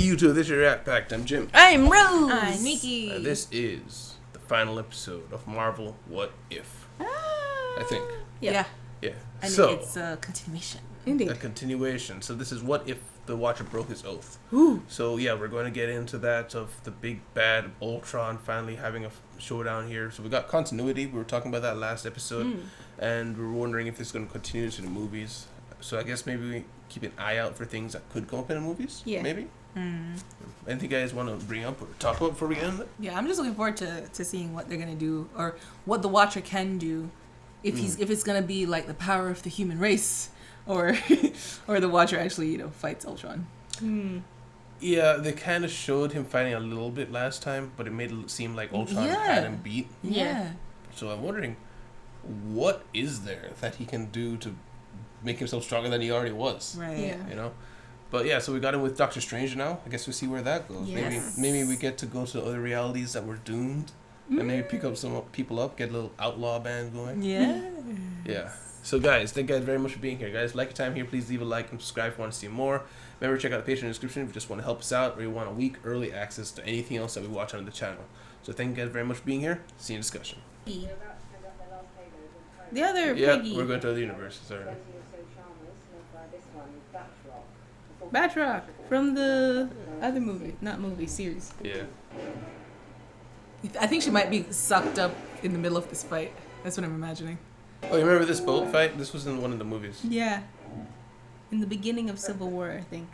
YouTube, this is your Rat Pact. I'm Jim. I'm Rose. I'm Nikki. This is the final episode of Marvel What If. I think. Yeah. Yeah. And So, it's a continuation. Indeed. a continuation. So this is What If the Watcher broke his oath. Ooh. So yeah, we're going to get into that of the big bad Ultron finally having a showdown here. So we got continuity. We were talking about that last episode. And we were wondering if this is going to continue to the movies. So I guess maybe we keep an eye out for things that could come up in the movies. Yeah. Maybe. Anything you guys want to bring up or talk about before we end it? Yeah, I'm just looking forward to seeing what they're gonna do or what the Watcher can do. If it's gonna be like the power of the human race, or or the Watcher actually fights Ultron. Yeah, they kind of showed him fighting a little bit last time, but it made it seem like Ultron had him beat. Yeah. So I'm wondering, what is there that he can do to make himself stronger than he already was? Right. Yeah. You know? But yeah, so we got him with Doctor Strange now. I guess we'll see where that goes. Yes. Maybe we get to go to other realities that were doomed. And maybe pick up some people up, get a little outlaw band going. Yeah. Yeah. So guys, thank you guys very much for being here. Guys, like your time here, please leave a like and subscribe if you want to see more. Remember, check out the Patreon description if you just want to help us out or you want a week early access to anything else that we watch on the channel. So thank you guys very much for being here. See you in discussion. The other Yeah, Peggy. we're going to other universes. Sorry. Batroc from the other movie, not movie, series. Yeah. I think she might be sucked up in the middle of this fight. That's what I'm imagining. Oh, you remember this boat fight? This was in one of the movies. Yeah. In the beginning of Civil War, I think.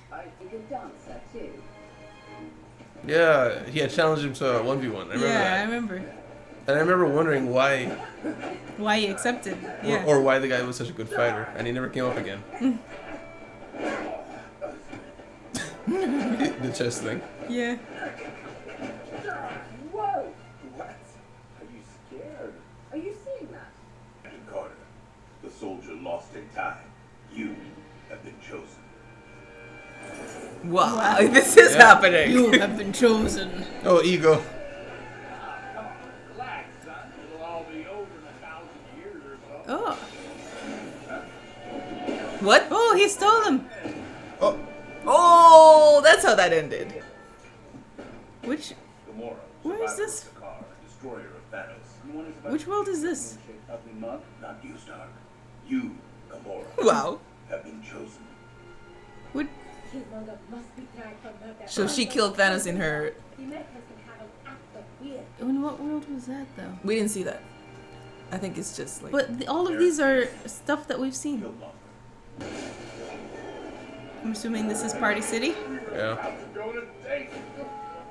Yeah, he had challenged him to a 1v1. I remember I that. remember. And I remember wondering why, Why he accepted. Yeah. or why the guy was such a good fighter, and he never came up again. The chest thing. Yeah. Whoa! What? Are you scared? Are you seeing that? Captain Carter, the soldier lost in time. You have been chosen. Wow, this is happening. You have been chosen. Oh, ego. Come on, relax, son. It'll all be over in 1,000 years or so. Oh. What? Oh, he stole him. Oh, Oh, that's how that ended. Which Gamora, Where is survivor this? of Sakaar, destroyer of Thanos. which world is this? Not you, Stark. You, Gamora, Wow. have been chosen. What? So she killed Thanos in her. In what world was that though? We didn't see that. I think it's just like. But all of these are stuff that we've seen. Killed off. I'm assuming this is Party City. yeah. How's it going today?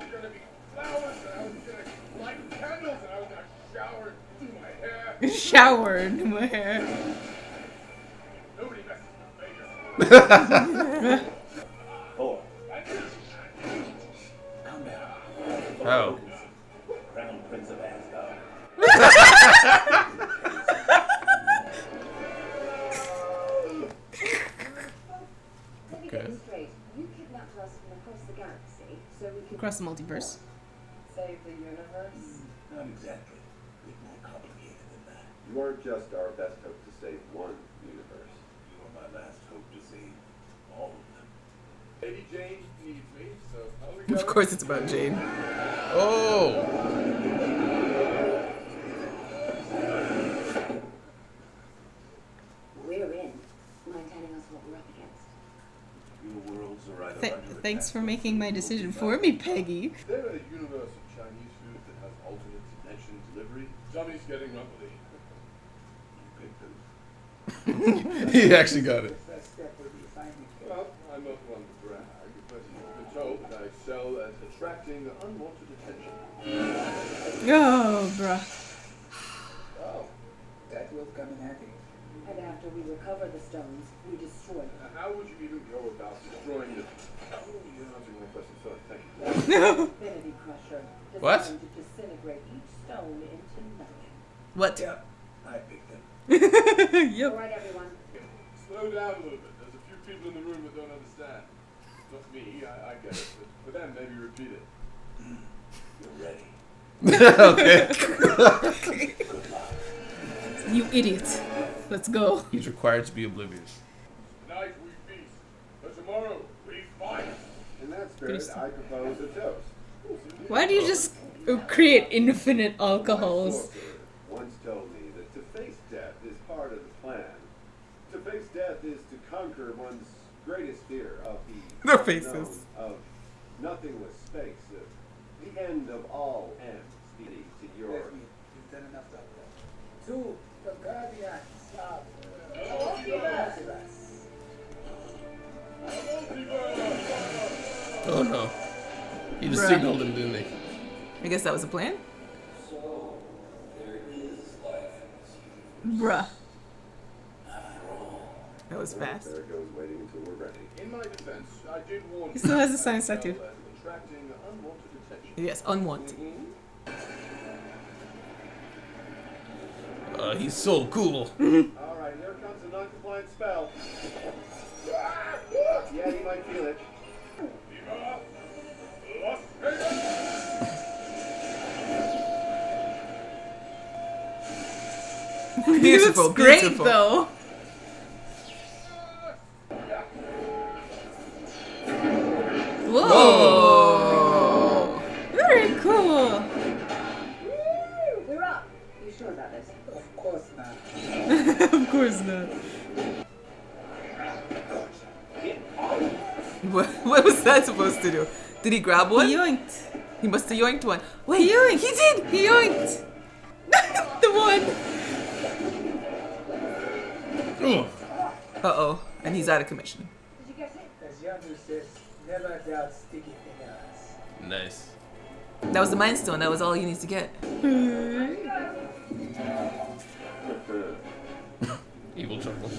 There's gonna be flowers, and I was gonna light candles, and I was gonna shower and do my hair. Shower in my hair. Nobody messes with Vegas. Thor. Calm down. How? Crown Prince of Asgard. Okay. You kidnapped us from across the galaxy so we could Across the multiverse. save the universe. Not exactly. A bit more complicated than that. You aren't just our best hope to save one universe. You are my last hope to save all of them. Lady Jane needs me, so how we Of course, it's about Jane. Oh! We're in. Mind telling us what we're up against? Your worlds are either under Thanks attack for making my decision for me, Peggy. Is there a universe of Chinese food that has alternate dimension delivery? Johnny's getting rumbly. You pick them. He actually got it. Well, I'm not one to brag, but I've been told that I excel at attracting unwanted attention. Oh, bruh. Oh, that will come in handy. And after we recover the stones, we destroy them. How would you even go about destroying the... Oh, you're answering my question, sorry, thank you. Infinity Crusher. What? Designed to disintegrate each stone into nothing. What? Yeah, I picked them. All right, everyone. Slow down a little bit. There's a few people in the room that don't understand. Not me, I get it, but for them, maybe repeat it. You're ready. Okay. You idiot. Let's go. He's required to be oblivious. Tonight we feast, but tomorrow we fight. And that's spirit, I propose a toast. Why do you just create infinite My alcohols? sorcerer once told me that to face death is part of the plan. To face death is to conquer one's greatest fear of the Their faces. unknown, of nothingless space, of the end of all ends, leading to your... Let me. You've done enough of that. To the guardians of Oh no. He just Bruh. signaled him, didn't he? I guess that was the plan. So, there is life Bruh. That was fast. There it goes, waiting until we're ready. In my defense, I did warn He still has the science tattoo. that attracting unwanted attention. Yes, unwanted. He's so cool. All right, here comes a non-compliant spell. Yeah, you might feel it. He looks Beautiful, great beautiful. though. Whoa. Very cool. We're up. You sure about this? Of course not. Of course not. What was that supposed to do? Did he grab one? He yoinked. He must have yoinked one. Wait, He yoinked. he did! He yoinked. The one. Oh. Uh-oh. And he's out of commission. Did you get it? As Yondu says, never doubt sticky fingers. Nice. That was the Mind Stone. That was all he needs to get. Evil chuckle.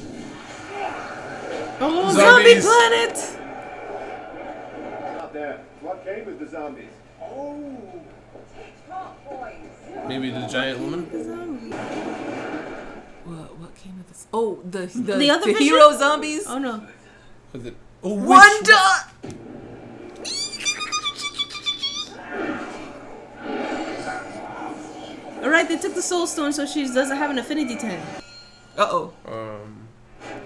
Oh, Zombies. zombie planet. Out there. What came with the zombies? Top boys. Maybe the giant woman? What came with this? Oh, the other vision? hero zombies? Oh no. Was it? Oh, Wanda! Alright, they took the soul stone so she doesn't have an affinity 10. Uh-oh. Oh,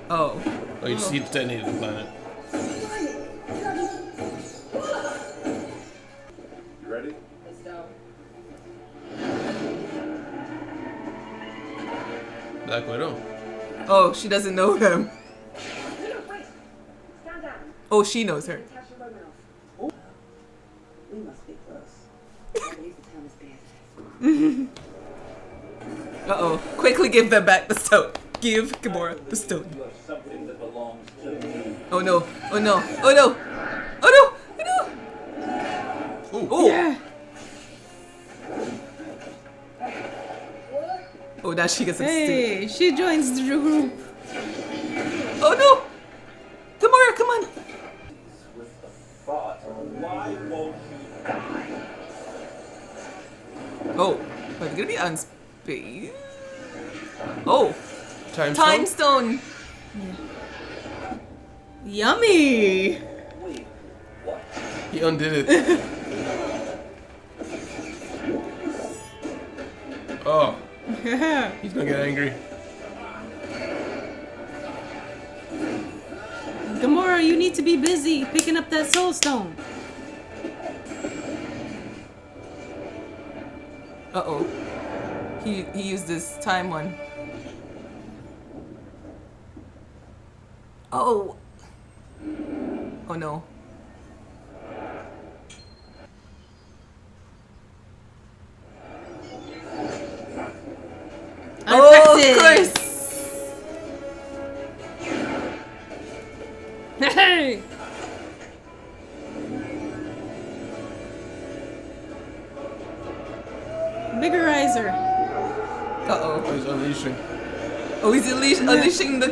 Oh. you see, detonated the planet. You ready? Let's go. Black Widow. Oh, she doesn't know him. No, wait. Stand down. Oh, she knows her. Natasha Romanoff. We must be close. At least the town is bad. Uh-oh. Quickly give them back the stone. Give Gamora the stone. You have something that belongs to me. Oh no. Oh no. Oh no. Oh no. Oh no. Oh. Yeah. Oh, now she gets extinct. Hey, she joins the group. Oh no. Gamora, come on. With the thought, why won't you die? Oh. Are they gonna be on space? Oh. Time Time stone? stone. Yummy. Wait, what? He undid it. Oh, Yeah. he's gonna get angry. Gamora, you need to be busy picking up that soul stone. Uh-oh. He used this time one. Oh. Oh no. Oh, Unaffected. of course. Hey. Biggerizer. Uh-oh. Oh, he's unleashing. Oh, he's unleashing the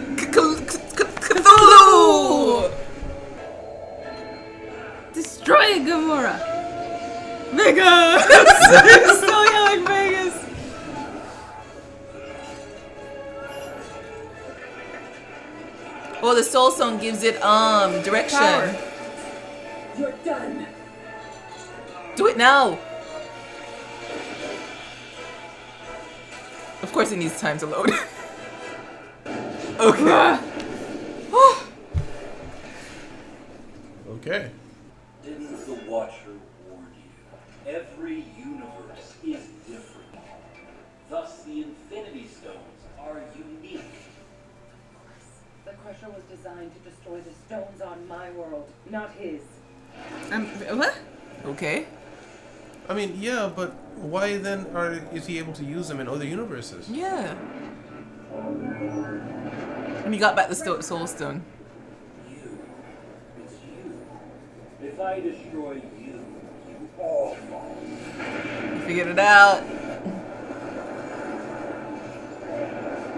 Cthulhu! Destroy it, Gamora. Vegas. Still yelling Vegas. Oh, the soul stone gives it direction. Power. You're done. Do it now. Of course, it needs time to load. Okay. Okay. Didn't the Watcher warn you? Every universe is different. Thus, the Infinity Stones are unique. The Crusher was designed to destroy the stones on my world, not his. What? Okay. I mean, yeah, but why then is he able to use them in other universes? Yeah. And he got back the Soul Stone. You. It's you. If I destroy you, you all fall. He figured it out.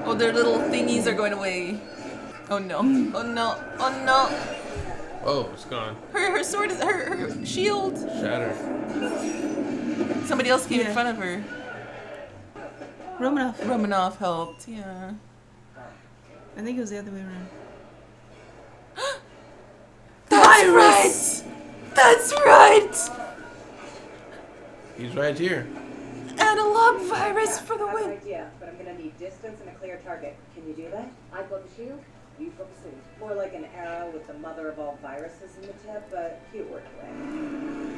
Oh, their little thingies are going away. Oh no. Oh no. Oh no. Oh, it's gone. Her sword is her shield. Shattered. Somebody else came in front of her. Romanov. Romanov helped, yeah. I think it was the other way around. That's right! That's right! He's right here. Analog virus for the I have an win. idea, but I'm gonna need distance and a clear target. Can you do that? I've got the shield, you've got the sword. More like an arrow with the mother of all viruses in the tip, but cute wordplay.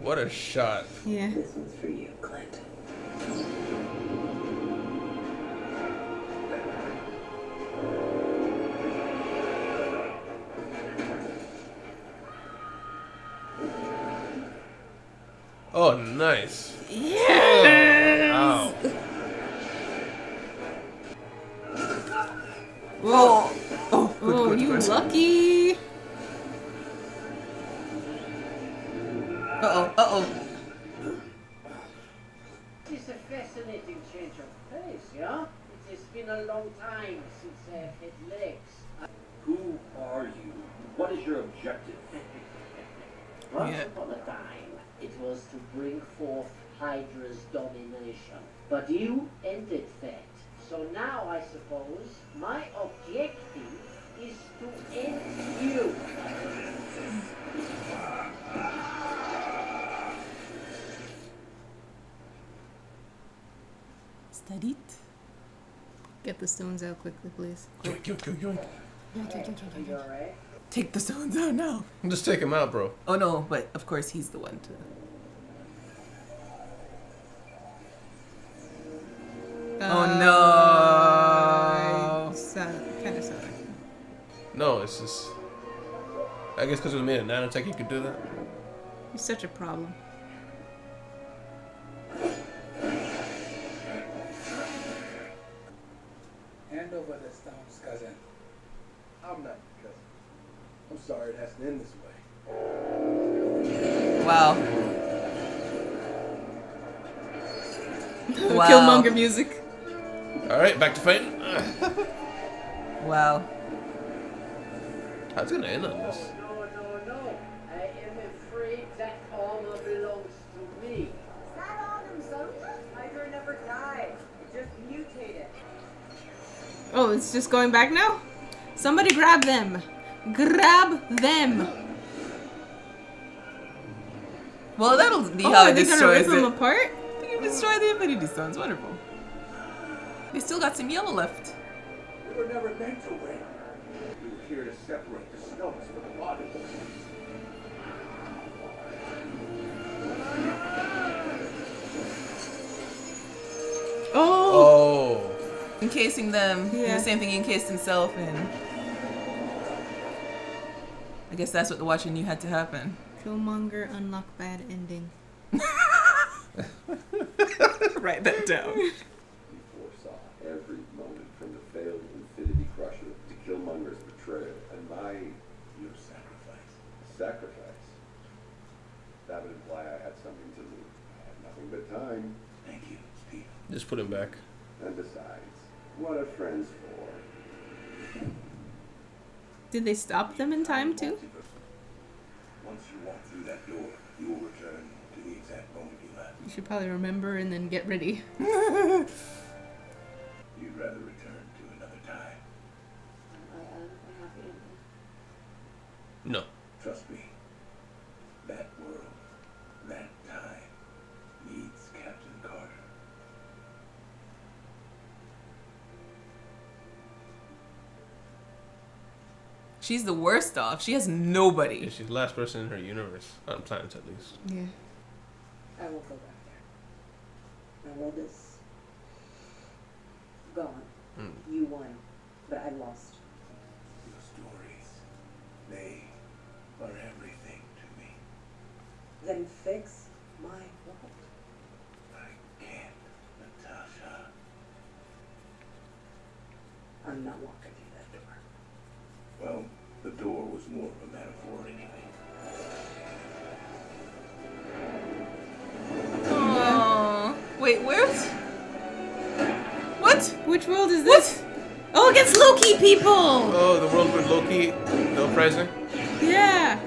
What a shot. Yeah. This one's for you, Clint. Oh, nice. Yes! Ow. Oh. Oh, good, Oh, good, you good. lucky. Uh-oh, uh-oh. It's a fascinating change of pace, yeah? It has been a long time since I've had legs. Who are you? What is your objective? Once Yeah. upon a time, it was to bring forth Hydra's domination. But you ended that. So now, I suppose, my objective is to end you. Studied. Get the stones out quickly, please. Yoink, yoink, yoink, yoink. Are you alright? Take the stones out now. Just take him out, bro. Oh no, but of course he's the one to... Oh no! Kind of sad. No, it's just... I guess because it was made of nanotech, you could do that. You're such a problem. Hand over the stones, cousin. I'm not your cousin. I'm sorry it has to end this way. Wow. Wow. Killmonger music. Alright, back to fighting. Wow. How's it gonna end on this? No. I am afraid that armor belongs to me. Is that all them soldiers? Hydra never died. It just mutated. Oh, it's just going back now? Somebody grab them. Grab them. Well, that'll be Oh, how are it they gonna destroys rip them it. apart? They can destroy the Infinity Stones. Wonderful. They still got some yellow left. We were never meant to win. We were here to separate the stones from the body. Oh. Oh. Encasing them. in Yeah. The same thing he encased himself in. I guess that's what the Watcher knew had to happen. Killmonger unlock bad ending. Write that down. He foresaw every moment from the failed Infinity Crusher to Killmonger's betrayal and my Your sacrifice. sacrifice. That would imply I had something to lose. I had nothing but time. Thank you, Steve. Just put him back. And besides, what are friends for? Did they stop them in time too? Once you walk through that door, you will return to the exact moment you left. You should probably remember and then get ready. You'd rather return to another time. I'm happy to. No. Trust me. That world, that time, needs Captain Carter. She's the worst off. She has nobody. Yeah, she's the last person in her universe, on planets at least. Yeah. I won't go back there. My world is gone. You won, but I lost. Your stories, they are everything to me. Then fix my world. I can't, Natasha. I'm not walking through that door. Well, the door was more of a metaphor anyway. Aww. Wait, where's... What? Which world is this? Oh, against Loki people! Oh, the world with Loki, no uprising? Yeah.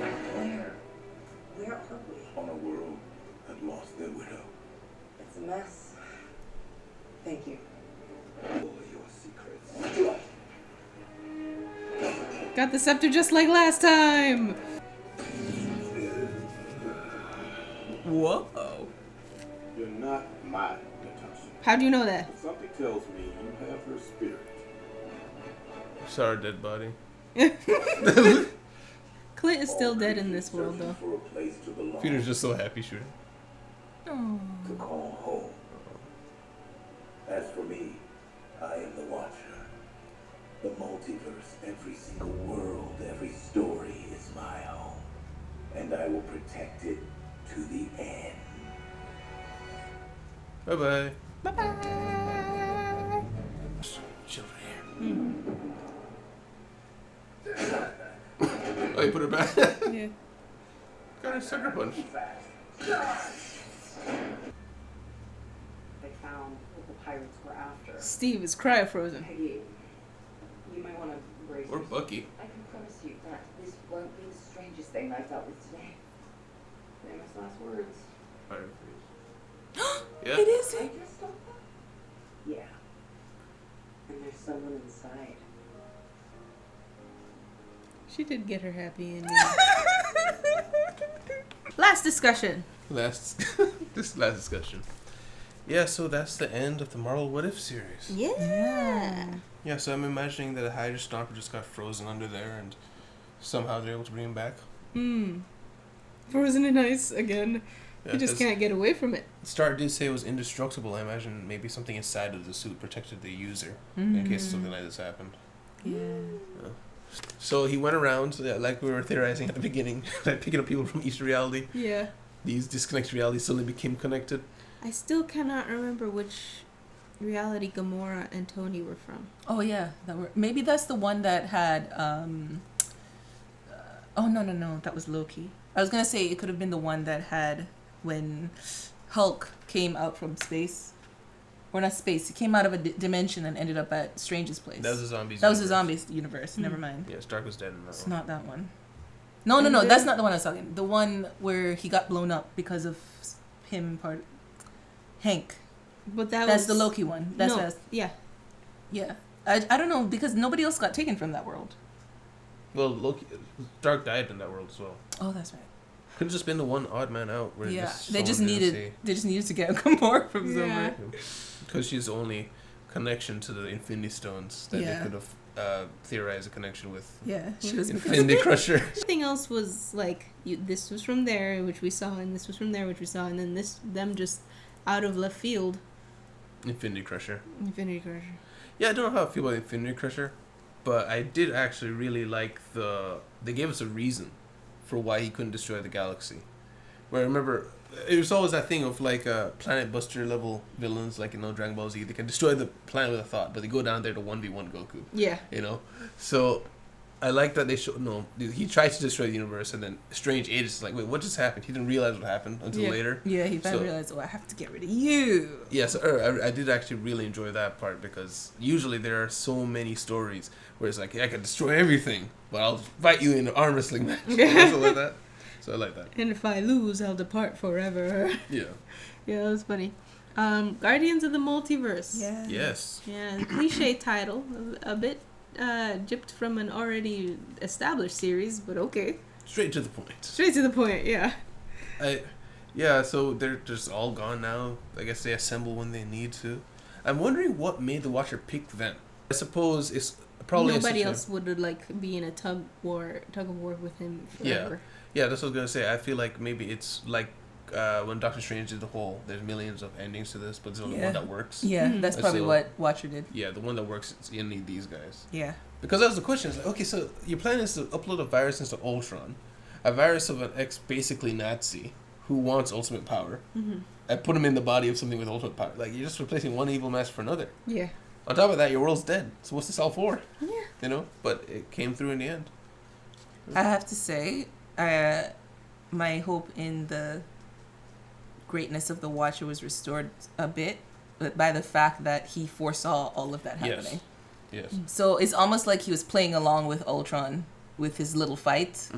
Where are we? On a world that lost their widow. It's a mess. Thank you. All your secrets. Got the scepter just like last time. Whoa. You're not my Natasha. How'd you know that? Something tells me you have her spirit. Sorry, dead body. Clint is still dead in this world, though. For a place to belong, Peter's just so happy shooting. Oh. to call home. As for me, I am the Watcher. The multiverse, every single world, every story is my home. And I will protect it to the end. Bye-bye. Bye-bye. Chill right here. Oh, you put her back? Yeah. Got a sucker punch. They found what the pirates were after. Steve is cryo-frozen. Peggy, you might want to brace Or yourself. Bucky. I can promise you that this won't be the strangest thing I've dealt with today. Famous last words. Fire, please. Yeah. It is. I just don't know. Yeah. And there's someone inside. She did get her happy ending. Last discussion. This last discussion. Yeah, so that's the end of the Marvel What If series. Yeah. Yeah, so I'm imagining that a Hydra Stomper just got frozen under there and somehow they're able to bring him back. Frozen in ice again. Yeah, He just 'cause can't get away from it. Star did say it was indestructible. I imagine maybe something inside of the suit protected the user in case something like this happened. Yeah. So he went around, like we were theorizing at the beginning, like picking up people from each reality. Yeah. These disconnected realities suddenly became connected. I still cannot remember which reality Gamora and Tony were from. Oh yeah, maybe that's the one that had. Oh no, that was Loki. I was gonna say it could have been the one that had when Hulk came out from space, or not space. He came out of a dimension and ended up at Strange's place. That was a zombies. That was a zombies universe. Never mind. Yeah, Stark was dead in that It's one. not that one. No, that's not the one I was talking. The one where he got blown up because of him Hank. But That's the Loki one. That's no, yeah. yeah. I don't know because nobody else got taken from that world. Well, Loki, Stark died in that world as well. Oh, that's right. Could have just been the one odd man out. Where Yeah, they just needed to get Gamora from somewhere. because she's the only connection to the Infinity Stones that they could have theorized a connection with. Yeah, she was Infinity Crusher. Everything else was like this was from there, which we saw, and this was from there, which we saw, and then them just out of left field. Infinity Crusher. Infinity Crusher. Yeah, I don't know how I feel about Infinity Crusher, but I did actually really like they gave us a reason for why he couldn't destroy the galaxy. Where I remember, it was always that thing of like Planet Buster level villains, like Dragon Ball Z. They can destroy the planet with a thought, but they go down there to 1v1 Goku. Yeah. So I like that they showed. No, he tried to destroy the universe, and then Strange Age is like, wait, what just happened? He didn't realize what happened until later. Yeah, he finally realized, I have to get rid of you. Yeah, so I did actually really enjoy that part because usually there are so many stories where it's like, I can destroy everything, but I'll fight you in an arm wrestling match. Something like that. So I like that. And if I lose, I'll depart forever. Yeah. Yeah, that was funny. Guardians of the Multiverse. Yeah. Yes. Yeah, cliche title, a bit gypped from an already established series, but okay. Straight to the point. Straight to the point, yeah. Yeah, so they're just all gone now. I guess they assemble when they need to. I'm wondering what made the Watcher pick them. I suppose it's Probably nobody SHM. else would like be in a tug of war with him forever. Yeah, that's what I was gonna say. I feel like maybe it's like when Doctor Strange did the whole. There's millions of endings to this, but there's only one that works. Yeah, that's probably So- what Watcher did. Yeah, the one that works is you need these guys. Yeah. Because that was the question. It's like, okay, so your plan is to upload a virus into Ultron, a virus of an basically Nazi who wants ultimate power, and put him in the body of something with ultimate power. Like you're just replacing one evil master for another. Yeah. On top of that, your world's dead. So what's this all for? Yeah. You know, but it came through in the end. I have to say, my hope in the greatness of the Watcher was restored a bit by the fact that he foresaw all of that happening. Yes. So it's almost like he was playing along with Ultron with his little fight,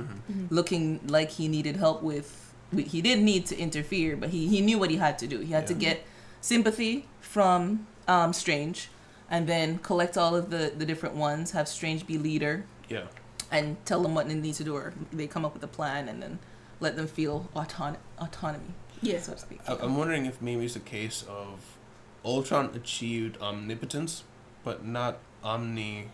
looking like he needed help with. He didn't need to interfere, but he knew what he had to do. He had to get sympathy from Strange, and then collect all of the different ones, have Strange be leader, and tell them what they need to do, or they come up with a plan, and then let them feel autonomy, so to speak. I'm wondering if maybe it's a case of Ultron achieved omnipotence, but not omniscience.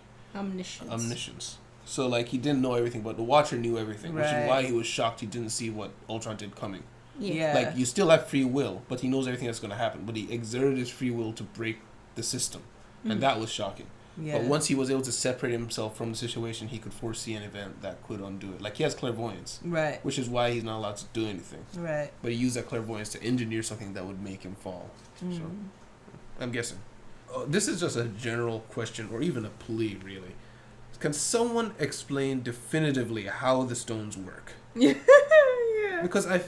So like he didn't know everything, but the Watcher knew everything, which is why he was shocked he didn't see what Ultron did coming. Yeah. Like you still have free will, but he knows everything that's going to happen. But he exerted his free will to break the system, and that was shocking. Yeah. But once he was able to separate himself from the situation, he could foresee an event that could undo it. Like he has clairvoyance, Right. which is why he's not allowed to do anything. Right. But he used that clairvoyance to engineer something that would make him fall. So I'm guessing. This is just a general question, or even a plea, really. Can someone explain definitively how the stones work? Yeah. Because I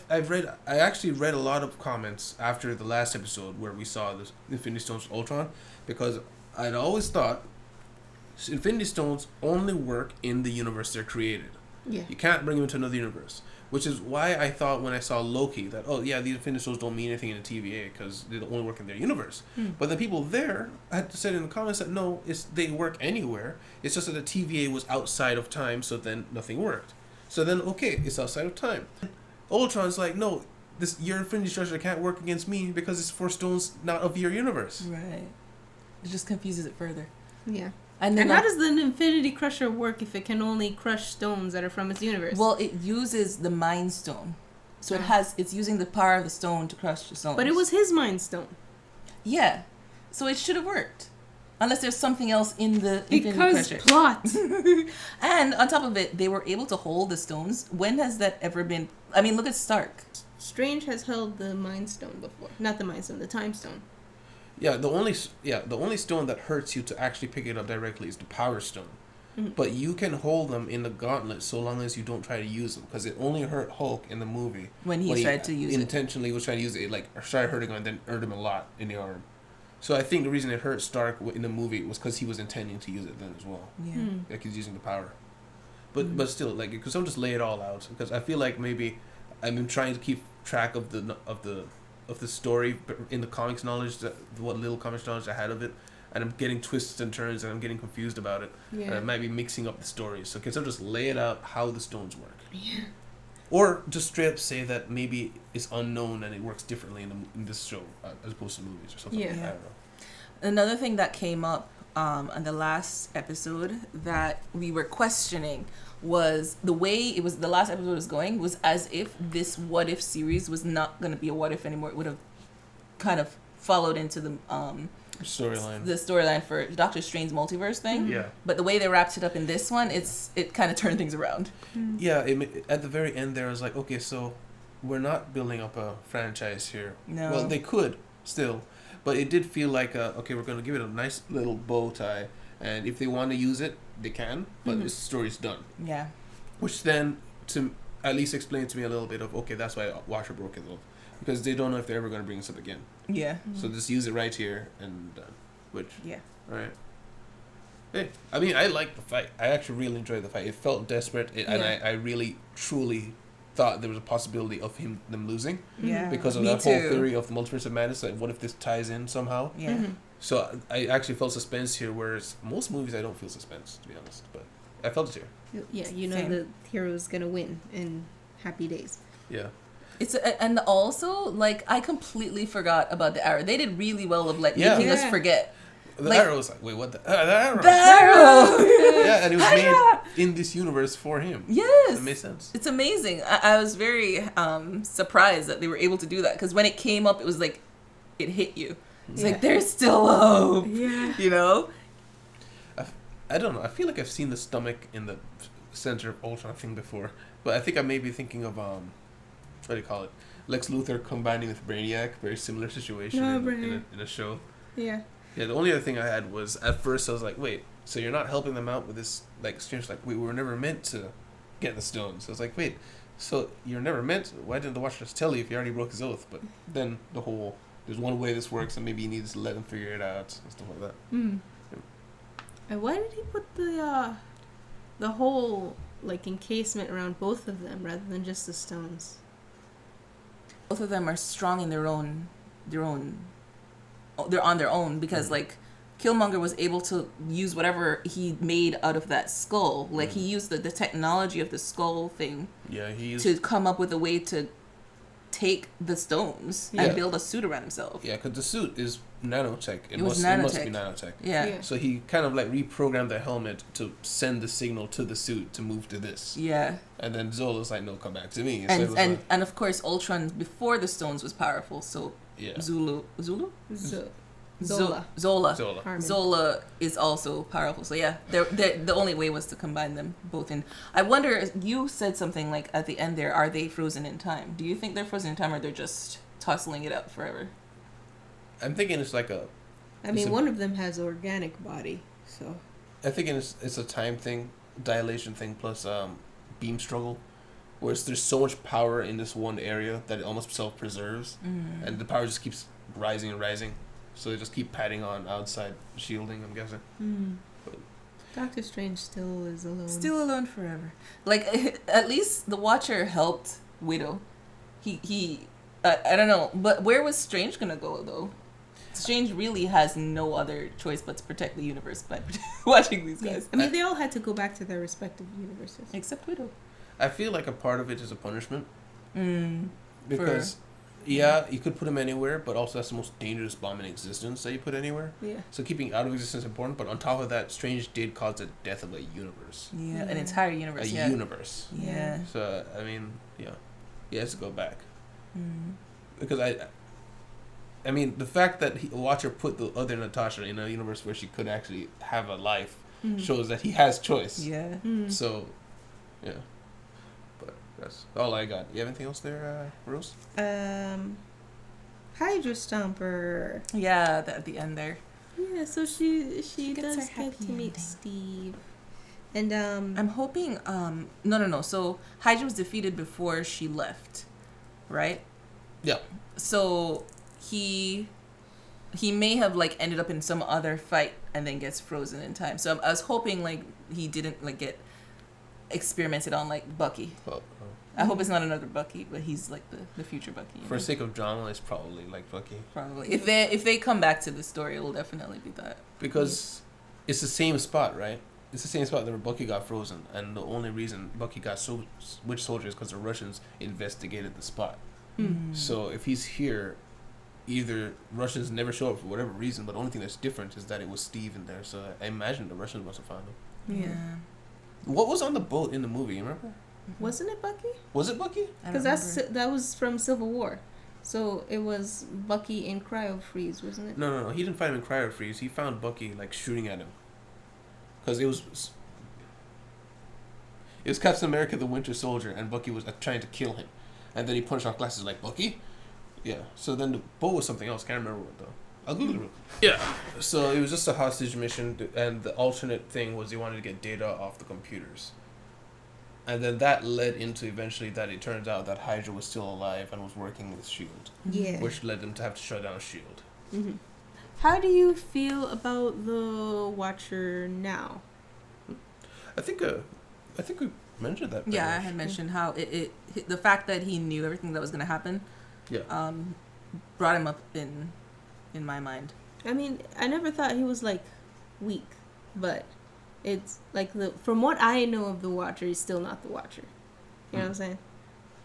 actually read a lot of comments after the last episode where we saw the Infinity Stones with Ultron, because I'd always thought Infinity Stones only work in the universe they're created. Yeah. You can't bring them into another universe. Which is why I thought when I saw Loki that, oh yeah, the Infinity Stones don't mean anything in the TVA because they only work in their universe. But the people there had said in the comments that no, they work anywhere. It's just that the TVA was outside of time, so then nothing worked. So then, okay, it's outside of time. Ultron's like, no, your Infinity Structure can't work against me because it's for stones not of your universe. Right. It just confuses it further. Yeah. And then how does the Infinity Crusher work if it can only crush stones that are from its universe? Well, it uses the Mind Stone. So it's using the power of the stone to crush the stones. But it was his Mind Stone. Yeah. So it should have worked. Unless there's something else in the Infinity Crusher. Plot. And on top of it, they were able to hold the stones. When has that ever been? I mean, look at Stark. Strange has held the Mind Stone before. Not the Mind Stone, the Time Stone. Yeah, the only stone that hurts you to actually pick it up directly is the Power Stone. But you can hold them in the gauntlet so long as you don't try to use them, because it only hurt Hulk in the movie when he tried to use intentionally was trying to use it. It like started hurting him and then hurt him a lot in the arm. So I think the reason it hurt Stark in the movie was because he was intending to use it then as well. Yeah. Like he's using the power. But still, like, because don't just lay it all out, because I feel like maybe I've been trying to keep track of the story in the comics knowledge, what little comics knowledge I had of it, and I'm getting twists and turns and I'm getting confused about it. Yeah. And I might be mixing up the stories. So can someone just lay it out how the stones work? Yeah. Or just straight up say that maybe it's unknown and it works differently in this show as opposed to movies or something. Yeah. I don't know. Another thing that came up on the last episode that we were questioning was the way the last episode was going was as if this What If series was not going to be a What If anymore. It would have kind of followed into the storyline for Doctor Strange's multiverse thing. Yeah. But the way they wrapped it up in this one, it kind of turned things around. Yeah, at the very end there, I was like, okay, so we're not building up a franchise here. No. Well, they could still, but it did feel like, okay, we're going to give it a nice little bow tie, and if they want to use it, they can, but the story's done. Yeah. Which then, to at least explain to me a little bit of, okay, that's why Watcher broke it off, because they don't know if they're ever going to bring this up again. Yeah. So just use it right here and done. Which, yeah. All right. Hey, I mean, I liked the fight. I actually really enjoyed the fight. It felt desperate, and I really, truly thought there was a possibility of them losing. Yeah. Because of Me that too. whole theory of the multiverse of madness. Like, what if this ties in somehow? Yeah. So I actually felt suspense here, whereas most movies I don't feel suspense, to be honest. But I felt it here. Yeah, you know Same. the hero's gonna win in Happy Days. Yeah. And also, like, I completely forgot about the arrow. They did really well of making us forget. The Like- arrow was like, wait, what the arrow? The arrow. Yeah, and it was made in this universe for him. Yes. It made sense. It's amazing. I was very surprised that they were able to do that, because when it came up, it was like it hit you. It's like there's still hope. Yeah. You know? I don't know. I feel like I've seen the stomach in the center of Ultron thing before, but I think I may be thinking of what do you call it? Lex Luthor combining with Brainiac. Very similar situation in a show. Yeah. Yeah. The only other thing I had was at first I was like, wait, so you're not helping them out with this like strange like we were never meant to get the stones. I was like, wait, so you're never meant to? Why didn't the Watcher just tell you if he already broke his oath? But then the whole there's one way this works and maybe you need to let him figure it out and stuff like that. And why did he put the whole like encasement around both of them rather than just the stones? Both of them are strong in they're on their own, because like Killmonger was able to use whatever he made out of that skull. Like he used the technology of the skull thing to come up with a way to take the stones and build a suit around himself. Yeah, because the suit is nanotech. It was must be nanotech. Yeah. So he kind of like reprogrammed the helmet to send the signal to the suit to move to this. Yeah. And then Zola's like, no, come back to me. And of course Ultron before the stones was powerful, so Zola is also powerful. So yeah, the only way was to combine them both in. I wonder, you said something like at the end there, are they frozen in time? Do you think they're frozen in time, or they're just tussling it out forever? I'm thinking it's like a... I mean, one of them has organic body, so... I think it's a time thing, dilation thing, plus beam struggle. Whereas there's so much power in this one area that it almost self-preserves. And the power just keeps rising and rising. So they just keep patting on outside shielding, I'm guessing. But Doctor Strange still is alone. Still alone forever. Like, at least the Watcher helped Widow. He I don't know, but where was Strange gonna go, though? Strange really has no other choice but to protect the universe by watching these guys. I mean, they all had to go back to their respective universes. Except Widow. I feel like a part of it is a punishment. Because, yeah, you could put him anywhere, but also that's the most dangerous bomb in existence that you put anywhere. Yeah. So keeping it out of existence is important, but on top of that, Strange did cause the death of a universe. Yeah, an entire universe. A universe. Yeah. So, I mean, yeah. He has to go back. Because I mean, the fact that Watcher put the other Natasha in a universe where she could actually have a life shows that he has choice. Yeah. So, yeah. But that's all I got. You have anything else there, Rose? Hydra Stomper. Yeah, at the end there. Yeah, so she gets does her get happy to meet ending. Steve. And I'm hoping no. So Hydra was defeated before she left, right? Yeah. So he may have like ended up in some other fight and then gets frozen in time. So I was hoping like he didn't like get experimented on like Bucky. I hope it's not another Bucky, but he's like the future Bucky. For sake of drama, it's probably like Bucky. Probably. If they come back to the story, it will definitely be that. Because it's the same spot, right? It's the same spot where Bucky got frozen, and the only reason Bucky got which soldier is because the Russians investigated the spot. So if he's here, either Russians never show up for whatever reason, but the only thing that's different is that it was Steve in there. So I imagine the Russians must have found him. Yeah. What was on the boat in the movie? You remember? wasn't it Bucky? Was it Bucky? Because that was from Civil War, so it was Bucky in cryo freeze, wasn't it? No. He didn't find him in cryo freeze. He found Bucky like shooting at him. Because it was Captain America, the Winter Soldier, and Bucky was trying to kill him, and then he punched off glasses like Bucky. Yeah. So then the boat was something else. Can't remember what though. I'll Google it. Yeah. So it was just a hostage mission, and the alternate thing was he wanted to get data off the computers. And then that led into eventually that it turns out that Hydra was still alive and was working with S.H.I.E.L.D. Yeah. Which led them to have to shut down S.H.I.E.L.D. How do you feel about the Watcher now? I think we mentioned that. Yeah, I had mentioned how it the fact that he knew everything that was going to happen. Yeah. Brought him up in my mind. I mean, I never thought he was like weak, but it's like from what I know of the Watcher, he's still not the Watcher. You know what I'm saying?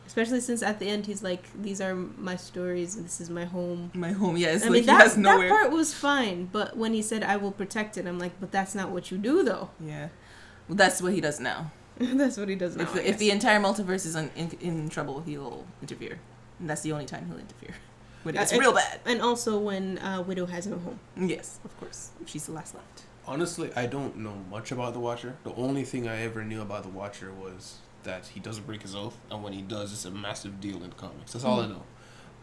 Especially since at the end he's like, "These are my stories, and this is my home." My home, yeah. It's I like mean, he has that nowhere. part was fine, but when he said, "I will protect it," I'm like, "But that's not what you do, though." Yeah. Well, that's what he does now. That's what he does now. If the entire multiverse is in trouble, he'll interfere. And that's the only time he'll interfere. When it's real bad. And also when Widow has no home. Yes, of course. She's the last left. Honestly, I don't know much about the Watcher. The only thing I ever knew about the Watcher was that he doesn't break his oath, and when he does, it's a massive deal in comics. That's all I know.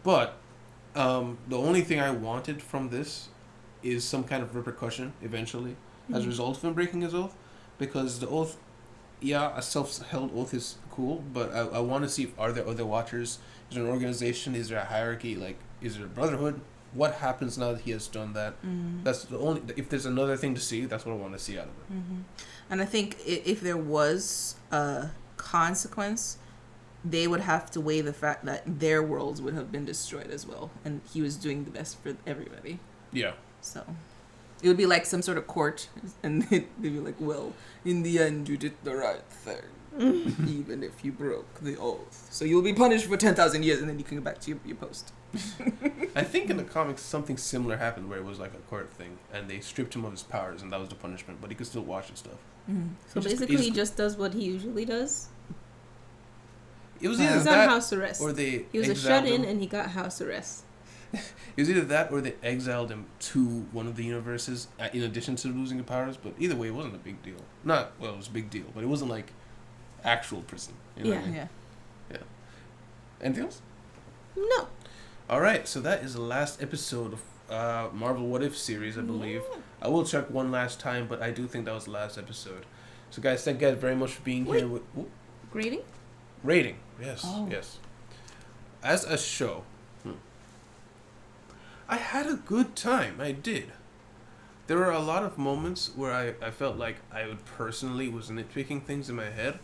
But the only thing I wanted from this is some kind of repercussion eventually as a result of him breaking his oath, because the oath, yeah, a self-held oath is cool, but I want to see if are there other Watchers. Is there an organization? Is there a hierarchy? Like, is there a brotherhood? What happens now that he has done that? That's the only. If there's another thing to see, that's what I want to see out of it. And I think if there was a consequence, they would have to weigh the fact that their worlds would have been destroyed as well, and he was doing the best for everybody. Yeah. So it would be like some sort of court, and they'd be like, "Well, in the end, you did the right thing." Even if you broke the oath. So you'll be punished for 10,000 years and then you can go back to your post. I think in the comics something similar happened where it was like a court thing and they stripped him of his powers and that was the punishment, but he could still watch and stuff. So basically he just does what he usually does. It was either he's that on house arrest. or they he was a shut-in and he got house arrest. It was either that or they exiled him to one of the universes in addition to losing the powers, but either way it wasn't a big deal. It was a big deal, but it wasn't like actual prison. You know what I mean? Yeah. Anything else? No. All right, so that is the last episode of Marvel What If series, I believe. I will check one last time, but I do think that was the last episode. So, guys, thank you guys very much for being here. Grading? Rating, yes, yes. As a show, I had a good time. I did. There were a lot of moments where I felt like I would personally was nitpicking things in my head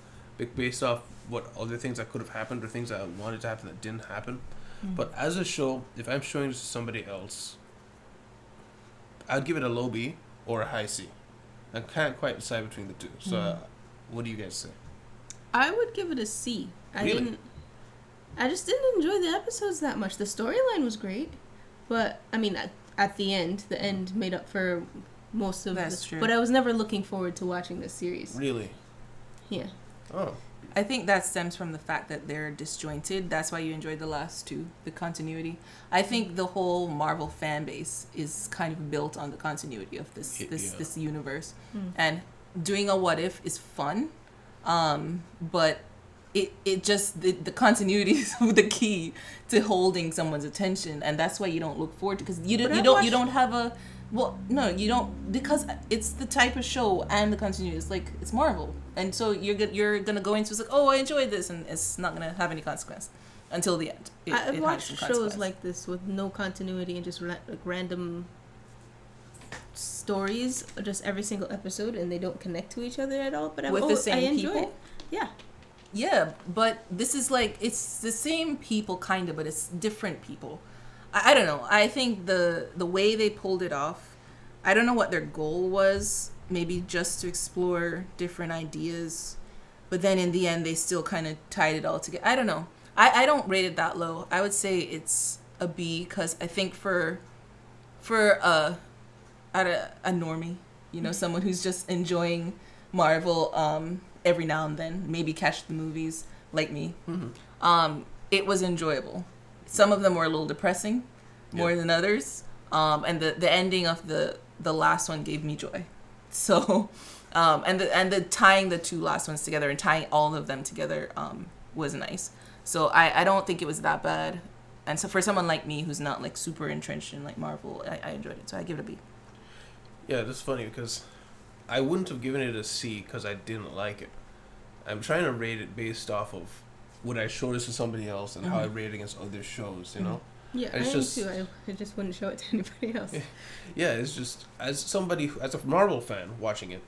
based off what other things that could have happened or things that I wanted to happen that didn't happen. But as a show, if I'm showing this to somebody else, I'd give it a low B or a high C. I can't quite decide between the two. So, what do you guys say? I would give it a C. Really? I just didn't enjoy the episodes that much. The storyline was great, but I mean, at the end made up for most of That's true. But I was never looking forward to watching this series. Really? Yeah. Oh. I think that stems from the fact that they're disjointed. That's why you enjoyed the last two, the continuity. I think the whole Marvel fan base is kind of built on the continuity of this universe. And doing a what if is fun, but it just the continuity is the key to holding someone's attention, and that's why you don't look forward to, because you don't have a you don't, because it's the type of show and the continuity. It's like, it's Marvel, and so you're gonna go into it's like, oh, I enjoyed this, and it's not gonna have any consequence until the end. I've watched shows like this with no continuity and just random stories, just every single episode, and they don't connect to each other at all. But with the same people. It. Yeah. Yeah, but this is like, it's the same people kind of, but it's different people. I don't know. I think the way they pulled it off, I don't know what their goal was. Maybe just to explore different ideas, but then in the end they still kind of tied it all together. I don't know. I don't rate it that low. I would say it's a B, because I think for a normie, someone who's just enjoying Marvel every now and then, maybe catch the movies like me, it was enjoyable. Some of them were a little depressing, more than others, and the ending of the last one gave me joy. So, and the tying the two last ones together and tying all of them together was nice. So I don't think it was that bad. And so for someone like me who's not like super entrenched in like Marvel, I enjoyed it. So I give it a B. Yeah, that's funny because I wouldn't have given it a C because I didn't like it. I'm trying to rate it based off of would I show this to somebody else and how I rate it against other shows, you know? Yeah, and I am too. I just wouldn't show it to anybody else. Yeah, it's just, as a Marvel fan watching it,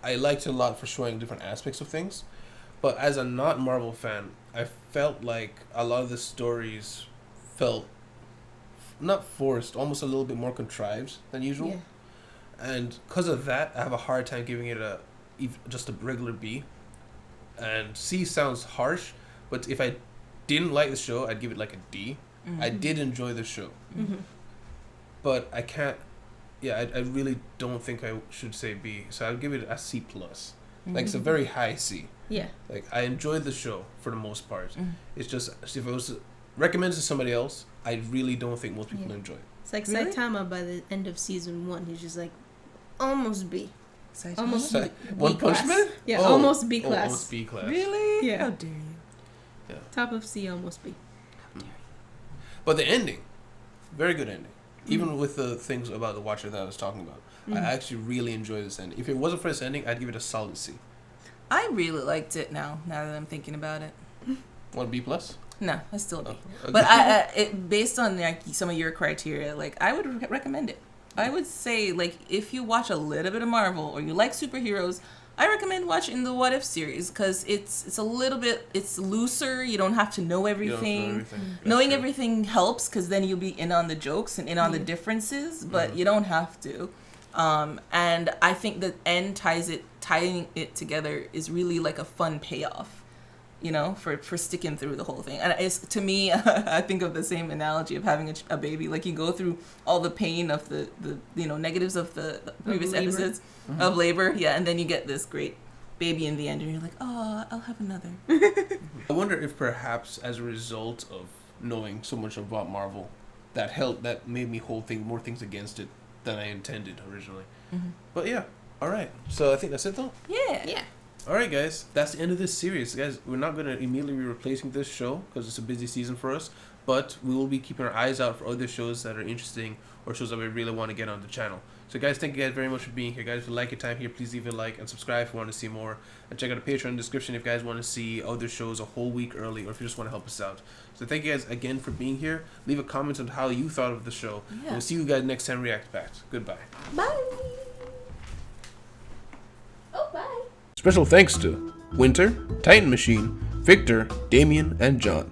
I liked it a lot for showing different aspects of things. But as a not Marvel fan, I felt like a lot of the stories felt not forced, almost a little bit more contrived than usual. Yeah. And because of that, I have a hard time giving it just a regular B. And C sounds harsh, but if I didn't like the show, I'd give it like a D. I did enjoy the show. But I can't, I really don't think I should say B. So I'd give it a C+. Like, it's a very high C. Yeah. Like, I enjoyed the show for the most part. It's just, if I was to recommend it to somebody else, I really don't think most people enjoy it. It's like Really? Saitama by the end of season 1. He's just like, almost B. Almost So, B One Punch class. Man? Yeah, almost B Oh, class. almost B class. Really? Yeah. How dare you? Top of C, almost B. But the ending, very good ending. Even with the things about the Watcher that I was talking about. I actually really enjoyed this ending. If it wasn't for this ending, I'd give it a solid C. I really liked it now that I'm thinking about it. One B plus? No, I still do. Okay. But based on like some of your criteria, like I would recommend it. I would say like if you watch a little bit of Marvel or you like superheroes, I recommend watching the What If series because it's a little bit looser. You don't have to know everything. Knowing everything helps because then you'll be in on the jokes and in on the differences, but you don't have to. And I think the end tying it together is really like a fun payoff, you know, for sticking through the whole thing. And it's, to me, I think of the same analogy of having a baby. Like you go through all the pain of the negatives of the previous episodes of labor, and then you get this great baby in the end, and you're like, oh, I'll have another. I wonder if perhaps as a result of knowing so much about Marvel, that made me hold more things against it than I intended originally. But yeah, all right. So I think that's it though. Yeah. All right, guys. That's the end of this series, guys. We're not going to immediately be replacing this show because it's a busy season for us, but we will be keeping our eyes out for other shows that are interesting or shows that we really want to get on the channel. So guys, thank you guys very much for being here, guys. If you like your time here, please leave a like and subscribe if you want to see more, and check out the Patreon description if you guys want to see other shows a whole week early, or if you just want to help us out. So thank you guys again for being here. Leave a comment on how you thought of the show. Yeah. We'll see you guys next time React Back. Goodbye. Bye. Oh, bye. Special thanks to Winter, Titan Machine, Victor, Damien, and John.